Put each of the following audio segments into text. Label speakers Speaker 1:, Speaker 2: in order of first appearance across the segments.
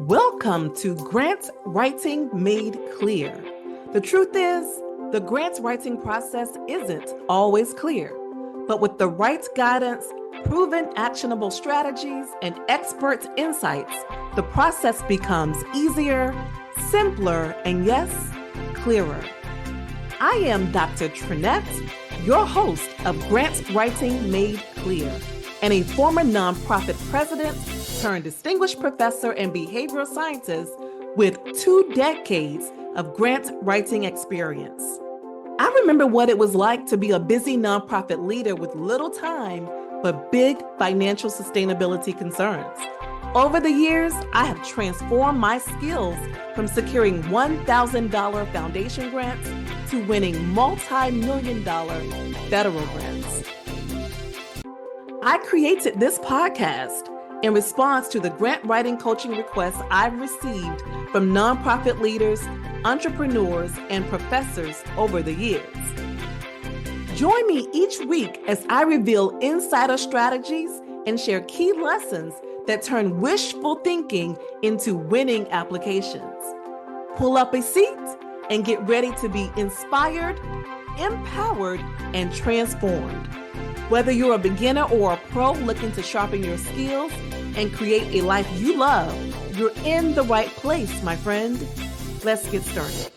Speaker 1: Welcome to Grant Writing Made Clear. The truth is, the grant writing process isn't always clear, but with the right guidance, proven actionable strategies, and expert insights, the process becomes easier, simpler, and yes, clearer. I am Dr. Trenette, your host of Grant Writing Made Clear, and a former nonprofit president turned distinguished professor and behavioral scientist with 2 decades of grant writing experience. I remember what it was like to be a busy nonprofit leader with little time, but big financial sustainability concerns. Over the years, I have transformed my skills from securing $1,000 foundation grants to winning multi-million-dollar federal grants. I created this podcast in response to the grant writing coaching requests I've received from nonprofit leaders, entrepreneurs, and professors over the years. Join me each week as I reveal insider strategies and share key lessons that turn wishful thinking into winning applications. Pull up a seat and get ready to be inspired, empowered, and transformed. Whether you're a beginner or a pro looking to sharpen your skills and create a life you love, you're in the right place, my friend. Let's get started.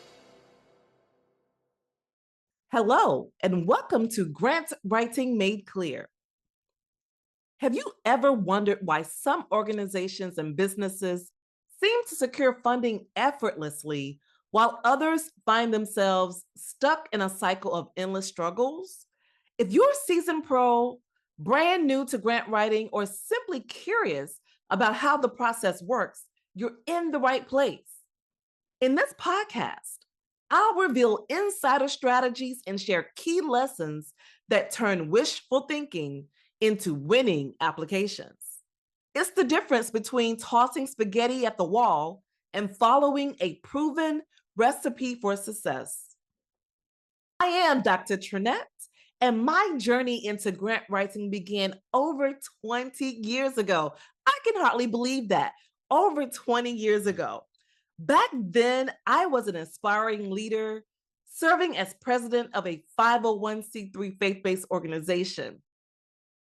Speaker 1: Hello, and welcome to Grant Writing Made Clear. Have you ever wondered why some organizations and businesses seem to secure funding effortlessly while others find themselves stuck in a cycle of endless struggles? If you're a seasoned pro, brand new to grant writing, or simply curious about how the process works, you're in the right place. In this podcast, I'll reveal insider strategies and share key lessons that turn wishful thinking into winning applications. It's the difference between tossing spaghetti at the wall and following a proven recipe for success. I am Dr. Trenette, and my journey into grant writing began over 20 years ago. I can hardly believe that. Over 20 years ago. Back then, I was an aspiring leader serving as president of a 501c3 faith-based organization.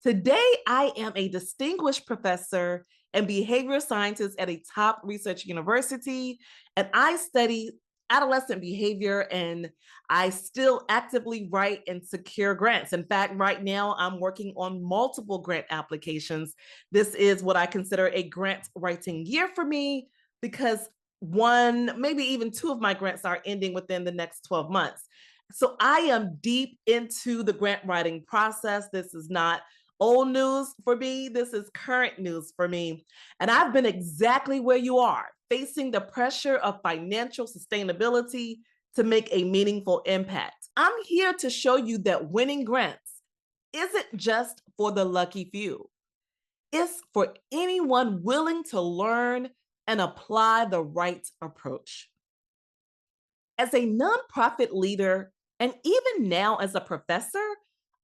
Speaker 1: Today, I am a distinguished professor and behavioral scientist at a top research university, and I study adolescent behavior, and I still actively write and secure grants. In fact, right now I'm working on multiple grant applications. This is what I consider a grant writing year for me because one, maybe even 2 of my grants are ending within the next 12 months. So I am deep into the grant writing process. This is not old news for me. This is current news for me. And I've been exactly where you are, facing the pressure of financial sustainability to make a meaningful impact. I'm here to show you that winning grants isn't just for the lucky few. It's for anyone willing to learn and apply the right approach. As a nonprofit leader, and even now as a professor,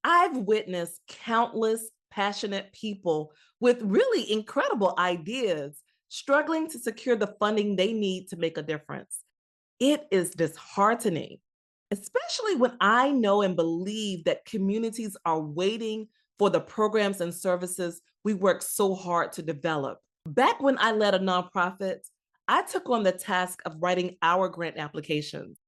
Speaker 1: I've witnessed countless passionate people with really incredible ideas struggling to secure the funding they need to make a difference. It is disheartening, especially when I know and believe that communities are waiting for the programs and services we work so hard to develop. Back when I led a nonprofit, I took on the task of writing our grant applications,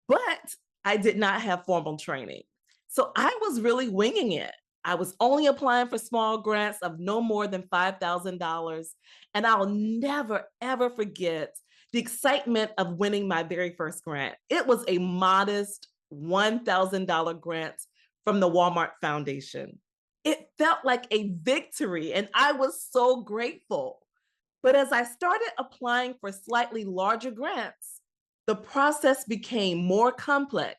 Speaker 1: but I did not have formal training. So I was really winging it. I was only applying for small grants of no more than $5,000. And I'll never, ever forget the excitement of winning my very first grant. It was a modest $1,000 grant from the Walmart Foundation. It felt like a victory, and I was so grateful. But as I started applying for slightly larger grants, the process became more complex,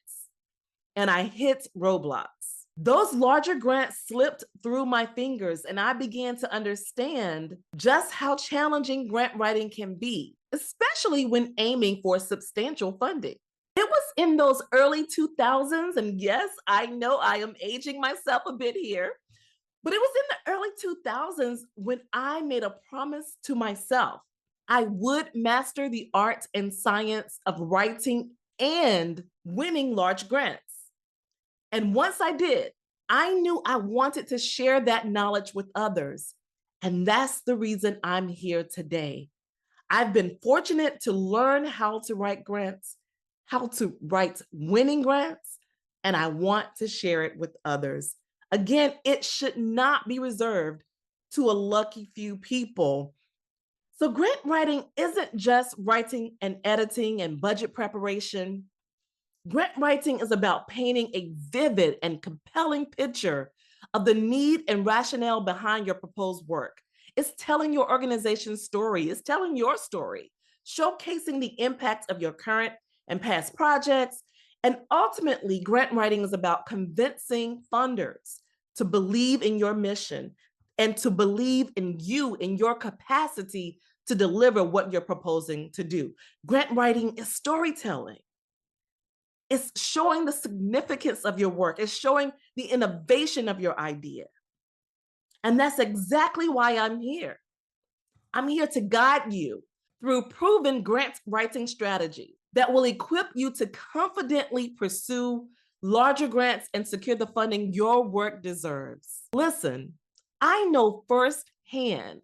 Speaker 1: and I hit roadblocks. Those larger grants slipped through my fingers, and I began to understand just how challenging grant writing can be, especially when aiming for substantial funding. It was in those early 2000s, and yes, I know I am aging myself a bit here, but it was in the early 2000s when I made a promise to myself I would master the art and science of writing and winning large grants. And once I did, I knew I wanted to share that knowledge with others. And that's the reason I'm here today. I've been fortunate to learn how to write grants, how to write winning grants, and I want to share it with others. Again, it should not be reserved to a lucky few people. So, grant writing isn't just writing and editing and budget preparation. Grant writing is about painting a vivid and compelling picture of the need and rationale behind your proposed work. It's telling your organization's story, it's telling your story, showcasing the impact of your current and past projects. And ultimately, grant writing is about convincing funders to believe in your mission and to believe in you, in your capacity to deliver what you're proposing to do. Grant writing is storytelling. It's showing the significance of your work. It's showing the innovation of your idea. And that's exactly why I'm here. I'm here to guide you through proven grant writing strategies that will equip you to confidently pursue larger grants and secure the funding your work deserves. Listen, I know firsthand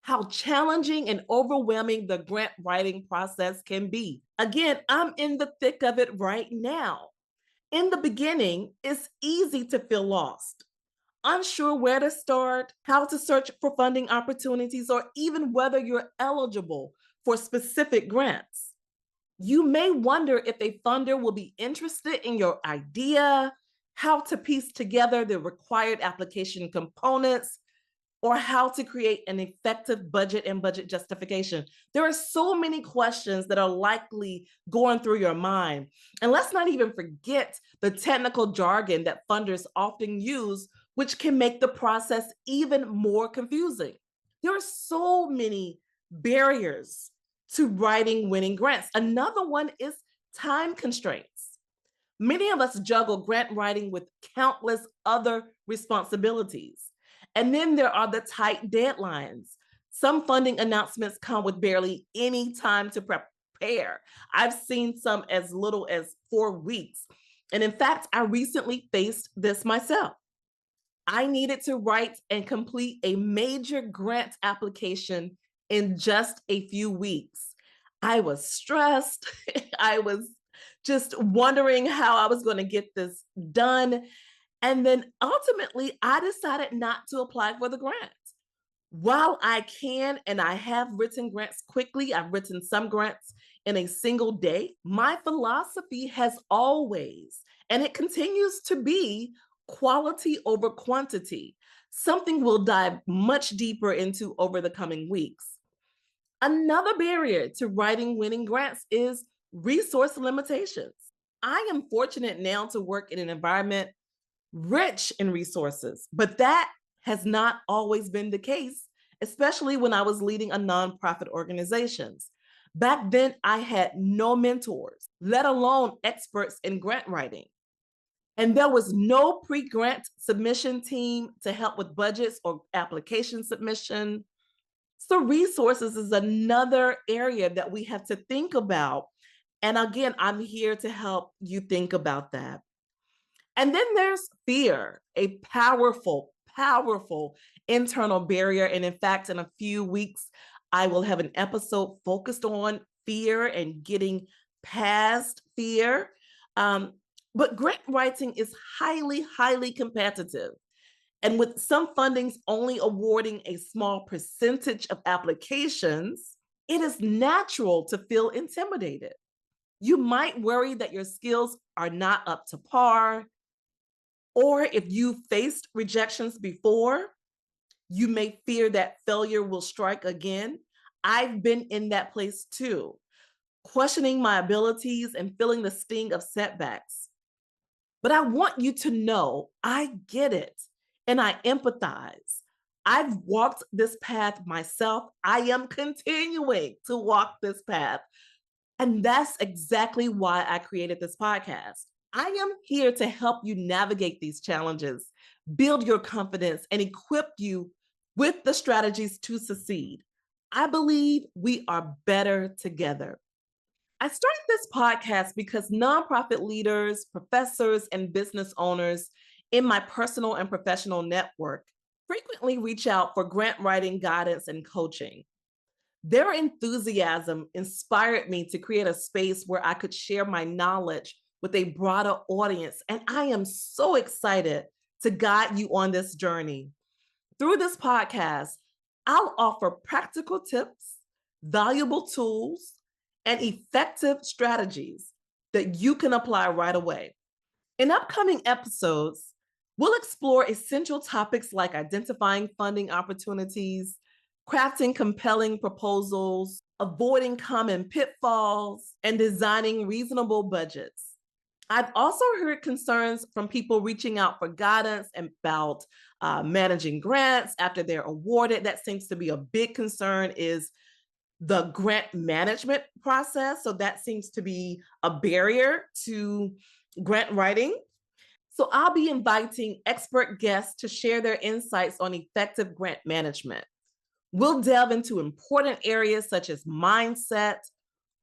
Speaker 1: how challenging and overwhelming the grant writing process can be. Again, I'm in the thick of it right now. In the beginning, it's easy to feel lost, unsure where to start, how to search for funding opportunities, or even whether you're eligible for specific grants. You may wonder if a funder will be interested in your idea, how to piece together the required application components, or how to create an effective budget and budget justification. There are so many questions that are likely going through your mind. And let's not even forget the technical jargon that funders often use, which can make the process even more confusing. There are so many barriers to writing winning grants. Another one is time constraints. Many of us juggle grant writing with countless other responsibilities. And then there are the tight deadlines. Some funding announcements come with barely any time to prepare. I've seen some as little as 4 weeks. And in fact, I recently faced this myself. I needed to write and complete a major grant application in just a few weeks. I was stressed. I was just wondering how I was going to get this done. And then ultimately, I decided not to apply for the grant. While I can and I have written grants quickly, I've written some grants in a single day. My philosophy has always, and it continues to be, quality over quantity, something we'll dive much deeper into over the coming weeks. Another barrier to writing winning grants is resource limitations. I am fortunate now to work in an environment rich in resources, but that has not always been the case, especially when I was leading a nonprofit organizations. Back then, I had no mentors, let alone experts in grant writing. And there was no pre-grant submission team to help with budgets or application submission. So resources is another area that we have to think about. And again, I'm here to help you think about that. And then there's fear, a powerful, powerful internal barrier. And in fact, in a few weeks, I will have an episode focused on fear and getting past fear. But grant writing is highly, highly competitive. And with some fundings only awarding a small percentage of applications, it is natural to feel intimidated. You might worry that your skills are not up to par, or if you faced rejections before, you may fear that failure will strike again. I've been in that place too, questioning my abilities and feeling the sting of setbacks. But I want you to know I get it and I empathize. I've walked this path myself. I am continuing to walk this path. And that's exactly why I created this podcast. I am here to help you navigate these challenges, build your confidence, and equip you with the strategies to succeed. I believe we are better together. I started this podcast because nonprofit leaders, professors, and business owners in my personal and professional network frequently reach out for grant writing guidance and coaching. Their enthusiasm inspired me to create a space where I could share my knowledge with a broader audience, and I am so excited to guide you on this journey. Through this podcast, I'll offer practical tips, valuable tools, and effective strategies that you can apply right away. In upcoming episodes, we'll explore essential topics like identifying funding opportunities, crafting compelling proposals, avoiding common pitfalls, and designing reasonable budgets. I've also heard concerns from people reaching out for guidance about managing grants after they're awarded. That seems to be a big concern is the grant management process. So that seems to be a barrier to grant writing. So I'll be inviting expert guests to share their insights on effective grant management. We'll delve into important areas such as mindset,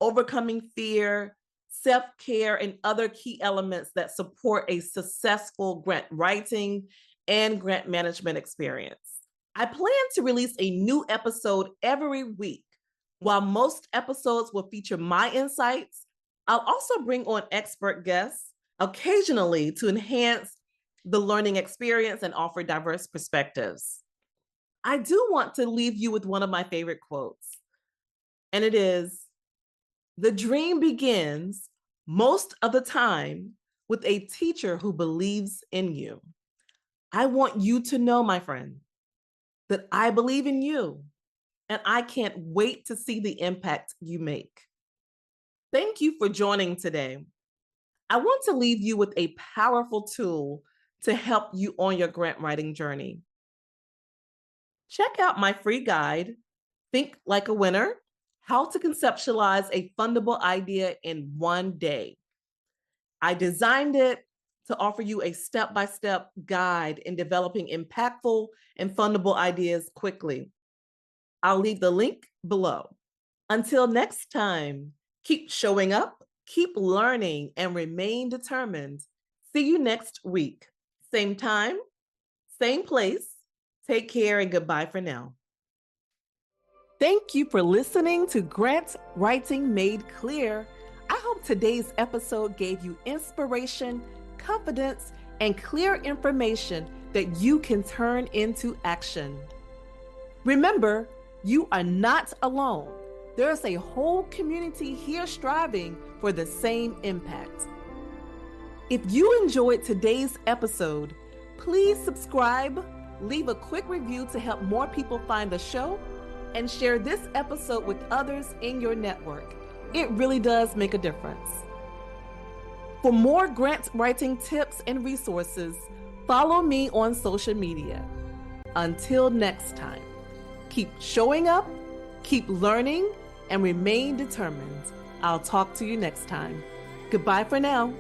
Speaker 1: overcoming fear, self-care, and other key elements that support a successful grant writing and grant management experience. I plan to release a new episode every week. While most episodes will feature my insights, I'll also bring on expert guests occasionally to enhance the learning experience and offer diverse perspectives. I do want to leave you with one of my favorite quotes, and it is, "The dream begins most of the time with a teacher who believes in you." I want you to know, my friend, that I believe in you, and I can't wait to see the impact you make. Thank you for joining today. I want to leave you with a powerful tool to help you on your grant writing journey. Check out my free guide, Think Like a Winner: How to Conceptualize a Fundable Idea in One Day. I designed it to offer you a step-by-step guide in developing impactful and fundable ideas quickly. I'll leave the link below. Until next time, keep showing up, keep learning, and remain determined. See you next week. Same time, same place. Take care and goodbye for now. Thank you for listening to Grant Writing Made Clear. I hope today's episode gave you inspiration, confidence, and clear information that you can turn into action. Remember, you are not alone. There's a whole community here striving for the same impact. If you enjoyed today's episode, please subscribe, leave a quick review to help more people find the show, and share this episode with others in your network. It really does make a difference. For more grant writing tips and resources, follow me on social media. Until next time, keep showing up, keep learning, and remain determined. I'll talk to you next time. Goodbye for now.